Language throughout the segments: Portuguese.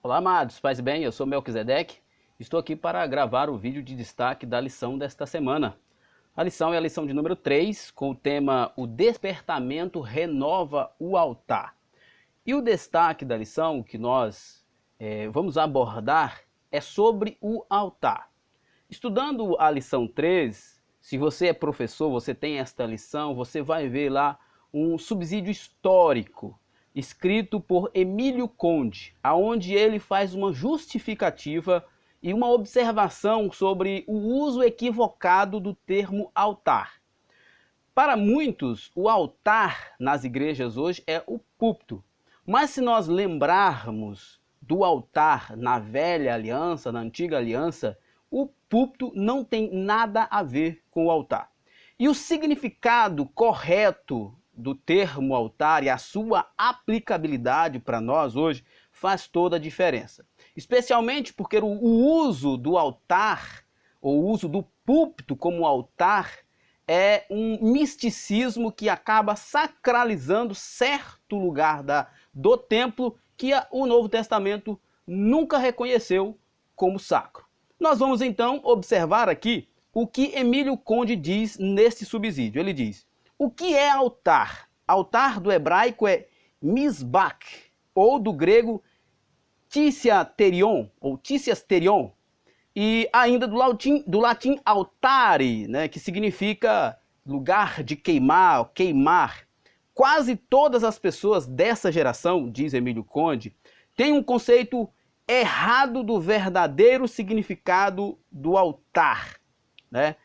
Olá, amados, paz e bem, eu sou Melquisedeque. Estou aqui para gravar o vídeo de destaque da lição desta semana. A lição é a lição de número 3, com o tema O Despertamento Renova o Altar. E o destaque da lição que nós vamos abordar é sobre o altar. Estudando a lição 3, se você é professor, você tem esta lição, você vai ver lá um subsídio histórico escrito por Emílio Conde, aonde ele faz uma justificativa e uma observação sobre o uso equivocado do termo altar. Para muitos, o altar nas igrejas hoje é o púlpito, mas se nós lembrarmos do altar na velha aliança, na antiga aliança, o púlpito não tem nada a ver com o altar. E o significado correto do termo altar e a sua aplicabilidade para nós hoje faz toda a diferença. Especialmente porque o uso do altar, ou o uso do púlpito como altar, é um misticismo que acaba sacralizando certo lugar do templo que o Novo Testamento nunca reconheceu como sacro. Nós vamos então observar aqui o que Emílio Conde diz neste subsídio. Ele diz: o que é altar? Altar do hebraico é misbach, ou do grego tisiaterion, ou tisiasterion, e ainda do latim altare, né, que significa lugar de queimar, queimar. Quase todas as pessoas dessa geração, diz Emílio Conde, têm um conceito errado do verdadeiro significado do altar, né?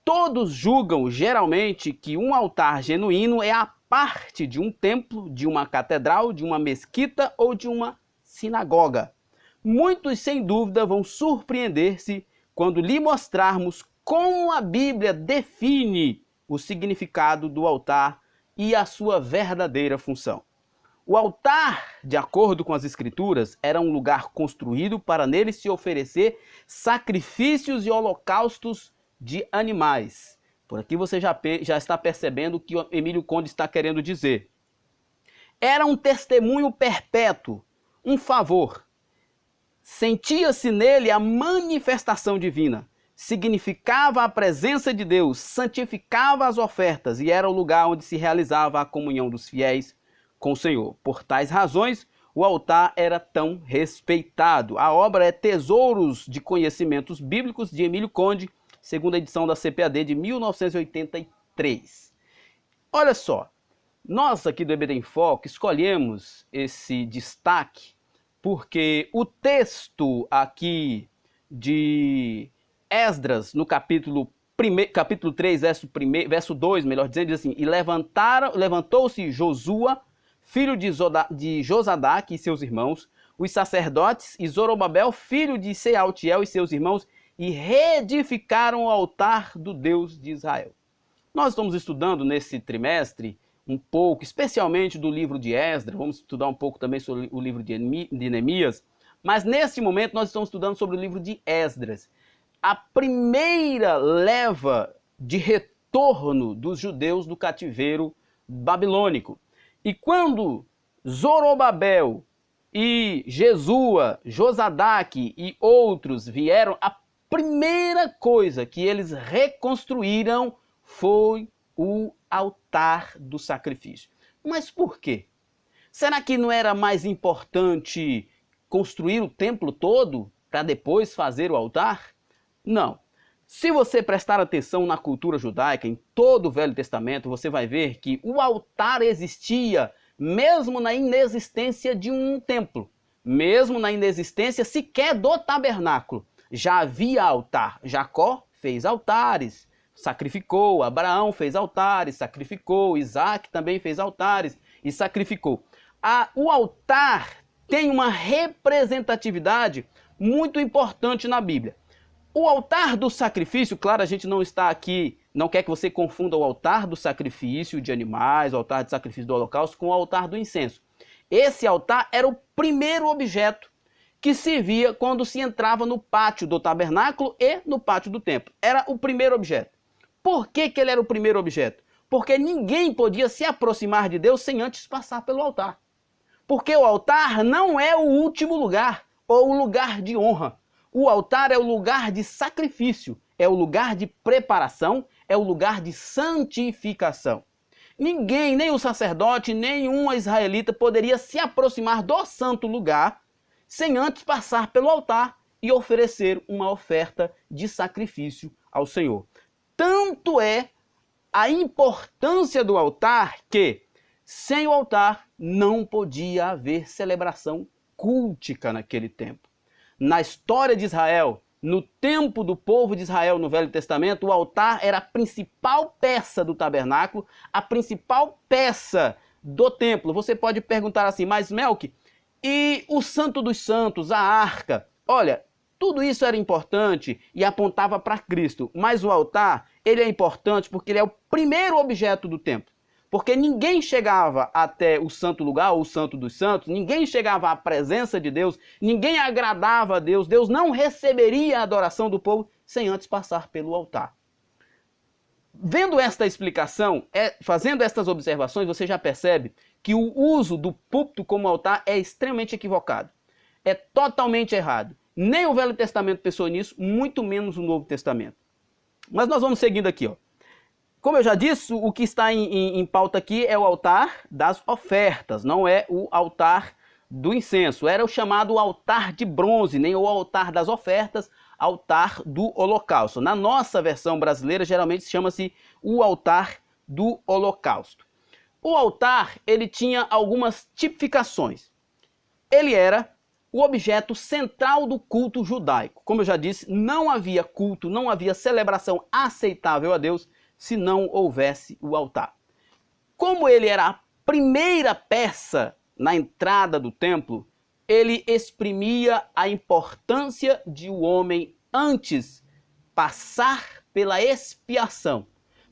Todos julgam geralmente que um altar genuíno é a parte de um templo, de uma catedral, de uma mesquita ou de uma sinagoga. Muitos, sem dúvida, vão surpreender-se quando lhe mostrarmos como a Bíblia define o significado do altar e a sua verdadeira função. O altar, de acordo com as Escrituras, era um lugar construído para nele se oferecer sacrifícios e holocaustos de animais. Por aqui você já está percebendo o que o Emílio Conde está querendo dizer. Era um testemunho perpétuo, um favor. Sentia-se nele a manifestação divina, significava a presença de Deus, santificava as ofertas e era o lugar onde se realizava a comunhão dos fiéis com o Senhor. Por tais razões, o altar era tão respeitado. A obra é Tesouros de Conhecimentos Bíblicos, de Emílio Conde, segunda edição da CPAD de 1983. Olha só, nós aqui do EBD em Foco escolhemos esse destaque porque o texto aqui de Esdras, no capítulo 3, verso 2, melhor dizendo, diz assim: e levantou-se Josua, filho de Josadaque e seus irmãos, os sacerdotes, e Zorobabel, filho de Sealtiel e seus irmãos, e reedificaram o altar do Deus de Israel. Nós estamos estudando nesse trimestre um pouco, especialmente do livro de Esdras, vamos estudar um pouco também sobre o livro de Neemias, mas nesse momento nós estamos estudando sobre o livro de Esdras. A primeira leva de retorno dos judeus do cativeiro babilônico. E quando Zorobabel e Jesua, Josadaque e outros vieram, a primeira coisa que eles reconstruíram foi o altar do sacrifício. Mas por quê? Será que não era mais importante construir o templo todo para depois fazer o altar? Não. Se você prestar atenção na cultura judaica, em todo o Velho Testamento, você vai ver que o altar existia mesmo na inexistência de um templo, mesmo na inexistência sequer do tabernáculo. Já havia altar. Jacó fez altares, sacrificou. Abraão fez altares, sacrificou. Isaac também fez altares e sacrificou. O altar tem uma representatividade muito importante na Bíblia. O altar do sacrifício, claro, a gente não está aqui, não quer que você confunda o altar do sacrifício de animais, o altar de sacrifício do holocausto com o altar do incenso. Esse altar era o primeiro objeto que se via quando se entrava no pátio do tabernáculo e no pátio do templo. Era o primeiro objeto. Por que ele era o primeiro objeto? Porque ninguém podia se aproximar de Deus sem antes passar pelo altar. Porque o altar não é o último lugar, ou o lugar de honra. O altar é o lugar de sacrifício, é o lugar de preparação, é o lugar de santificação. Ninguém, nem o sacerdote, nenhum israelita poderia se aproximar do santo lugar sem antes passar pelo altar e oferecer uma oferta de sacrifício ao Senhor. Tanto é a importância do altar que, sem o altar, não podia haver celebração cultica naquele tempo. Na história de Israel, no tempo do povo de Israel no Velho Testamento, o altar era a principal peça do tabernáculo, a principal peça do templo. Você pode perguntar assim, mas Melk, e o Santo dos Santos, a arca? Olha, tudo isso era importante e apontava para Cristo, mas o altar, ele é importante porque ele é o primeiro objeto do templo. Porque ninguém chegava até o santo lugar, ou o santo dos santos, ninguém chegava à presença de Deus, ninguém agradava a Deus, Deus não receberia a adoração do povo sem antes passar pelo altar. Vendo esta explicação, fazendo estas observações, você já percebe que o uso do púlpito como altar é extremamente equivocado. É totalmente errado. Nem o Velho Testamento pensou nisso, muito menos o Novo Testamento. Mas nós vamos seguindo aqui, ó. Como eu já disse, o que está em pauta aqui é o altar das ofertas, não é o altar do incenso. Era o chamado altar de bronze, nem o altar das ofertas, altar do holocausto. Na nossa versão brasileira, geralmente chama-se o altar do holocausto. O altar, ele tinha algumas tipificações. Ele era o objeto central do culto judaico. Como eu já disse, não havia culto, não havia celebração aceitável a Deus se não houvesse o altar. Como ele era a primeira peça na entrada do templo, ele exprimia a importância de o homem antes passar pela expiação,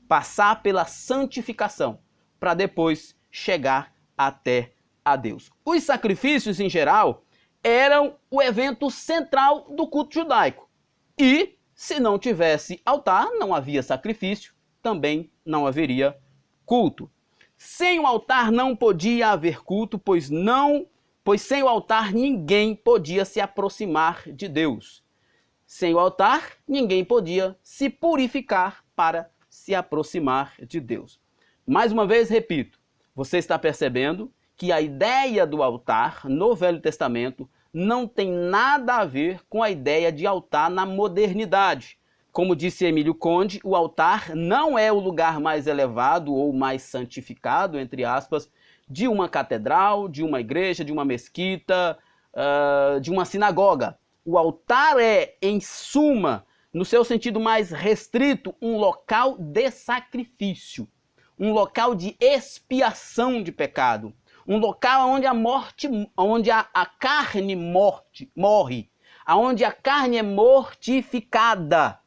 passar pela santificação, para depois chegar até a Deus. Os sacrifícios, em geral, eram o evento central do culto judaico. E, se não tivesse altar, não havia sacrifício, também não haveria culto. Sem o altar não podia haver culto, pois sem o altar ninguém podia se aproximar de Deus. Sem o altar, ninguém podia se purificar para se aproximar de Deus. Mais uma vez, repito, você está percebendo que a ideia do altar no Velho Testamento não tem nada a ver com a ideia de altar na modernidade. Como disse Emílio Conde, o altar não é o lugar mais elevado ou mais santificado, entre aspas, de uma catedral, de uma igreja, de uma mesquita, de uma sinagoga. O altar é, em suma, no seu sentido mais restrito, um local de sacrifício, um local de expiação de pecado, um local onde a carne morre, onde a carne é mortificada.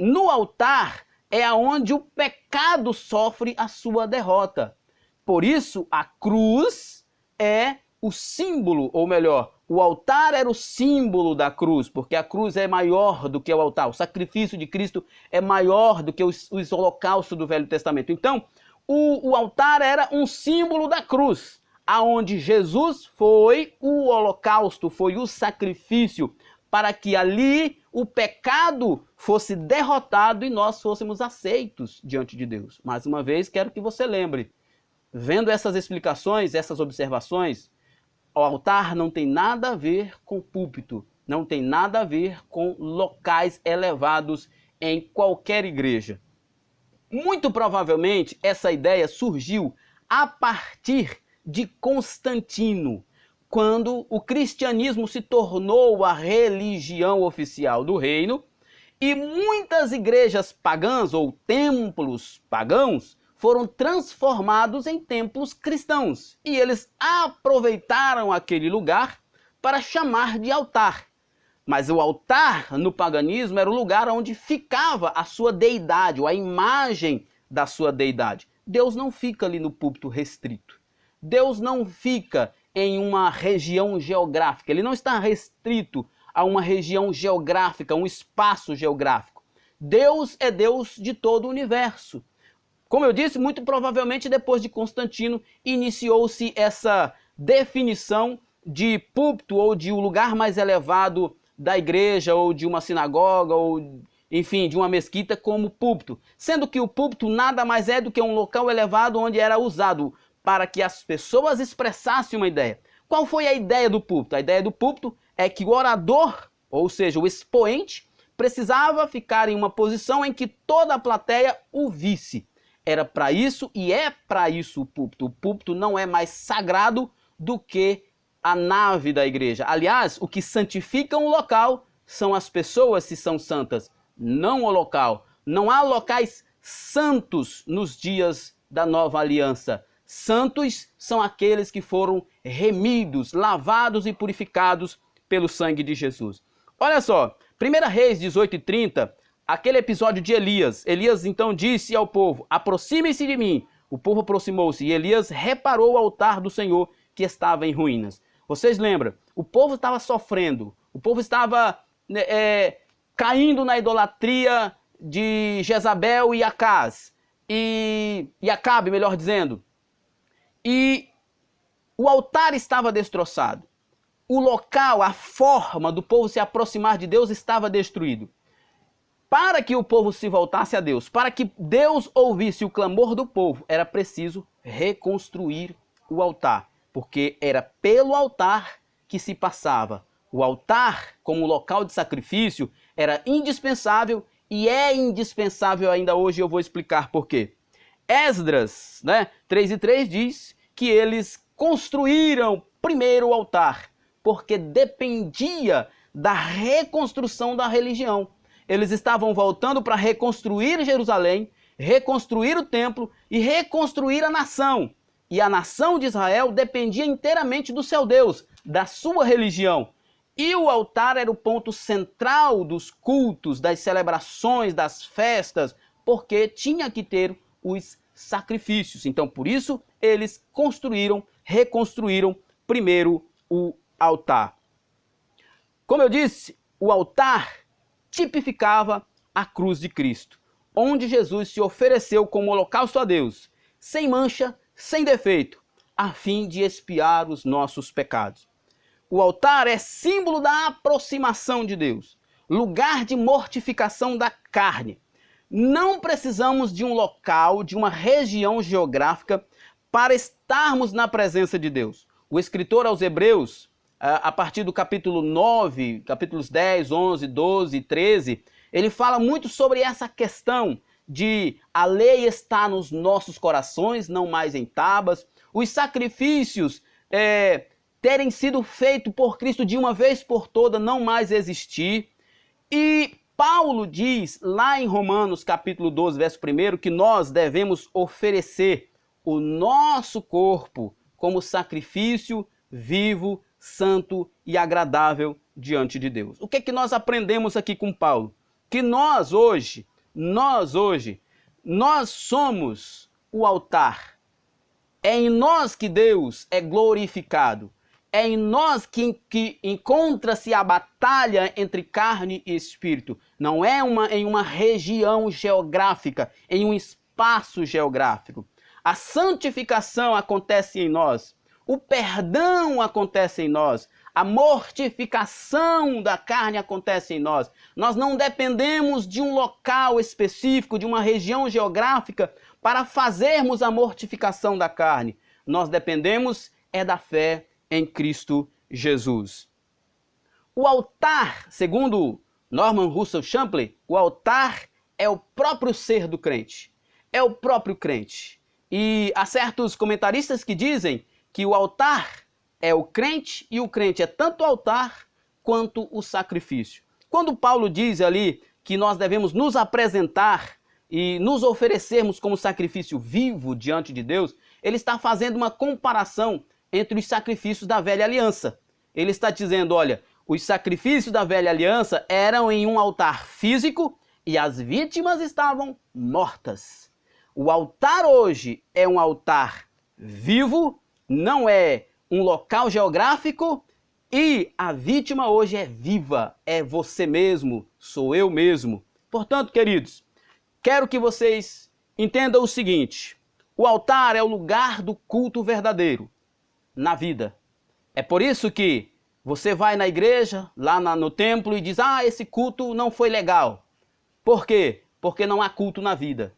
No altar é onde o pecado sofre a sua derrota. Por isso, a cruz é o símbolo, ou melhor, o altar era o símbolo da cruz, porque a cruz é maior do que o altar. O sacrifício de Cristo é maior do que os holocaustos do Velho Testamento. Então, o altar era um símbolo da cruz, aonde Jesus foi o holocausto, foi o sacrifício, para que ali o pecado fosse derrotado e nós fôssemos aceitos diante de Deus. Mais uma vez, quero que você lembre, vendo essas explicações, essas observações, o altar não tem nada a ver com púlpito, não tem nada a ver com locais elevados em qualquer igreja. Muito provavelmente, essa ideia surgiu a partir de Constantino, quando o cristianismo se tornou a religião oficial do reino e muitas igrejas pagãs ou templos pagãos foram transformados em templos cristãos. E eles aproveitaram aquele lugar para chamar de altar. Mas o altar no paganismo era o lugar onde ficava a sua deidade, ou a imagem da sua deidade. Deus não fica ali no púlpito restrito. Deus não fica em uma região geográfica. Ele não está restrito a uma região geográfica, um espaço geográfico. Deus é Deus de todo o universo. Como eu disse, muito provavelmente depois de Constantino iniciou-se essa definição de púlpito ou de um lugar mais elevado da igreja ou de uma sinagoga ou, enfim, de uma mesquita como púlpito, sendo que o púlpito nada mais é do que um local elevado onde era usado para que as pessoas expressassem uma ideia. Qual foi a ideia do púlpito? A ideia do púlpito é que o orador, ou seja, o expoente, precisava ficar em uma posição em que toda a plateia o visse. Era para isso e é para isso o púlpito. O púlpito não é mais sagrado do que a nave da igreja. Aliás, o que santifica um local são as pessoas se são santas, não o local. Não há locais santos nos dias da nova aliança. Santos são aqueles que foram remidos, lavados e purificados pelo sangue de Jesus. Olha só, 1 Reis 18:30, aquele episódio de Elias. Elias então disse ao povo: aproxime-se de mim. O povo aproximou-se e Elias reparou o altar do Senhor que estava em ruínas. Vocês lembram? O povo estava sofrendo, o povo estava caindo na idolatria de Jezabel e Acaz, e Acabe, melhor dizendo. E o altar estava destroçado. O local, a forma do povo se aproximar de Deus estava destruído. Para que o povo se voltasse a Deus, para que Deus ouvisse o clamor do povo, era preciso reconstruir o altar, porque era pelo altar que se passava. O altar, como local de sacrifício, era indispensável e é indispensável ainda hoje. Eu vou explicar por quê. Esdras, 3:3 diz que eles construíram primeiro o altar, porque dependia da reconstrução da religião. Eles estavam voltando para reconstruir Jerusalém, reconstruir o templo e reconstruir a nação. E a nação de Israel dependia inteiramente do seu Deus, da sua religião. E o altar era o ponto central dos cultos, das celebrações, das festas, porque tinha que ter os sacrifícios. Então, por isso, eles reconstruíram primeiro o altar. Como eu disse, o altar tipificava a cruz de Cristo, onde Jesus se ofereceu como holocausto a Deus, sem mancha, sem defeito, a fim de expiar os nossos pecados. O altar é símbolo da aproximação de Deus, lugar de mortificação da carne. Não precisamos de um local, de uma região geográfica para estarmos na presença de Deus. O escritor aos Hebreus, a partir do capítulo 9, capítulos 10, 11, 12 e 13, ele fala muito sobre essa questão de a lei está nos nossos corações, não mais em tábuas, os sacrifícios terem sido feitos por Cristo de uma vez por toda, não mais existir. E Paulo diz lá em Romanos capítulo 12, verso 1, que nós devemos oferecer o nosso corpo como sacrifício vivo, santo e agradável diante de Deus. O que é que nós aprendemos aqui com Paulo? Que nós somos o altar. É em nós que Deus é glorificado. É em nós que encontra-se a batalha entre carne e espírito. Não é em uma região geográfica, em um espaço geográfico. A santificação acontece em nós. O perdão acontece em nós. A mortificação da carne acontece em nós. Nós não dependemos de um local específico, de uma região geográfica, para fazermos a mortificação da carne. Nós dependemos da fé em Cristo Jesus. O altar, segundo Norman Russell Shankly, o altar é o próprio ser do crente. É o próprio crente. E há certos comentaristas que dizem que o altar é o crente e o crente é tanto o altar quanto o sacrifício. Quando Paulo diz ali que nós devemos nos apresentar e nos oferecermos como sacrifício vivo diante de Deus, ele está fazendo uma comparação entre os sacrifícios da velha aliança. Ele está dizendo, olha, os sacrifícios da velha aliança eram em um altar físico e as vítimas estavam mortas. O altar hoje é um altar vivo, não é um local geográfico, e a vítima hoje é viva, é você mesmo, sou eu mesmo. Portanto, queridos, quero que vocês entendam o seguinte: o altar é o lugar do culto verdadeiro. na vida. É por isso que você vai na igreja, lá no templo, e diz, esse culto não foi legal. Por quê? Porque não há culto na vida.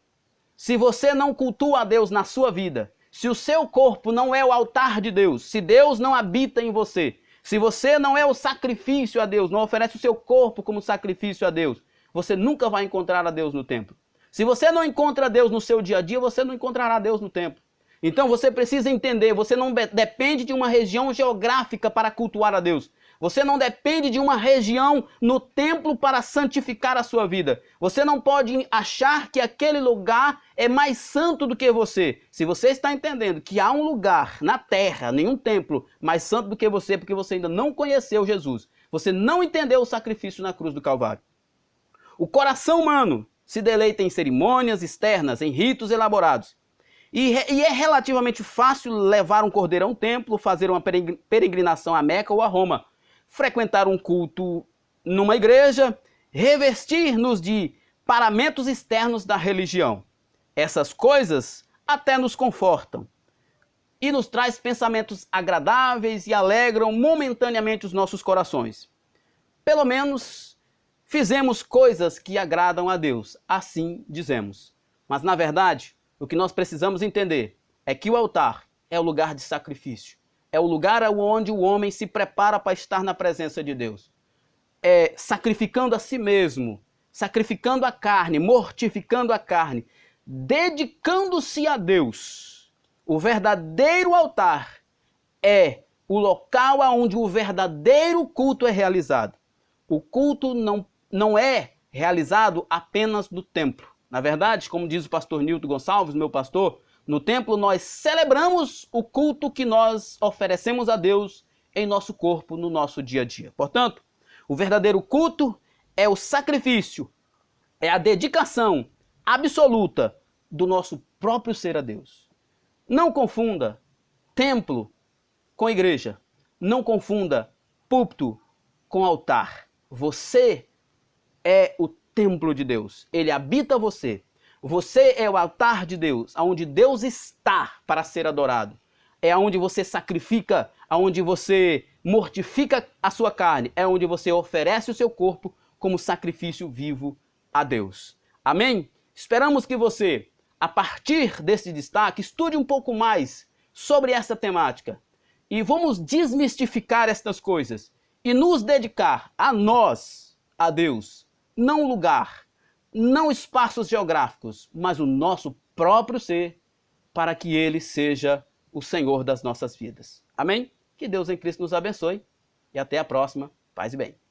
Se você não cultua a Deus na sua vida, se o seu corpo não é o altar de Deus, se Deus não habita em você, se você não é o sacrifício a Deus, não oferece o seu corpo como sacrifício a Deus, você nunca vai encontrar a Deus no templo. Se você não encontra Deus no seu dia a dia, você não encontrará Deus no templo. Então você precisa entender, você não depende de uma região geográfica para cultuar a Deus. Você não depende de uma região no templo para santificar a sua vida. Você não pode achar que aquele lugar é mais santo do que você. Se você está entendendo que há um lugar na terra, nenhum templo, mais santo do que você, porque você ainda não conheceu Jesus. Você não entendeu o sacrifício na cruz do Calvário. O coração humano se deleita em cerimônias externas, em ritos elaborados. E é relativamente fácil levar um cordeiro a um templo, fazer uma peregrinação a Meca ou a Roma, frequentar um culto numa igreja, revestir-nos de paramentos externos da religião. Essas coisas até nos confortam e nos traz pensamentos agradáveis e alegram momentaneamente os nossos corações. Pelo menos fizemos coisas que agradam a Deus, assim dizemos. Mas na verdade, o que nós precisamos entender é que o altar é o lugar de sacrifício. É o lugar onde o homem se prepara para estar na presença de Deus. É sacrificando a si mesmo, sacrificando a carne, mortificando a carne, dedicando-se a Deus. O verdadeiro altar é o local onde o verdadeiro culto é realizado. O culto não é realizado apenas no templo. Na verdade, como diz o pastor Nilton Gonçalves, meu pastor, no templo nós celebramos o culto que nós oferecemos a Deus em nosso corpo, no nosso dia a dia. Portanto, o verdadeiro culto é o sacrifício, é a dedicação absoluta do nosso próprio ser a Deus. Não confunda templo com igreja. Não confunda púlpito com altar. Você é o templo de Deus. Ele habita você. Você é o altar de Deus, onde Deus está para ser adorado. É onde você sacrifica, onde você mortifica a sua carne. É onde você oferece o seu corpo como sacrifício vivo a Deus. Amém? Esperamos que você, a partir desse destaque, estude um pouco mais sobre essa temática. E vamos desmistificar estas coisas e nos dedicar a nós, a Deus. Não lugar, não espaços geográficos, mas o nosso próprio ser, para que Ele seja o Senhor das nossas vidas. Amém? Que Deus em Cristo nos abençoe e até a próxima. Paz e bem.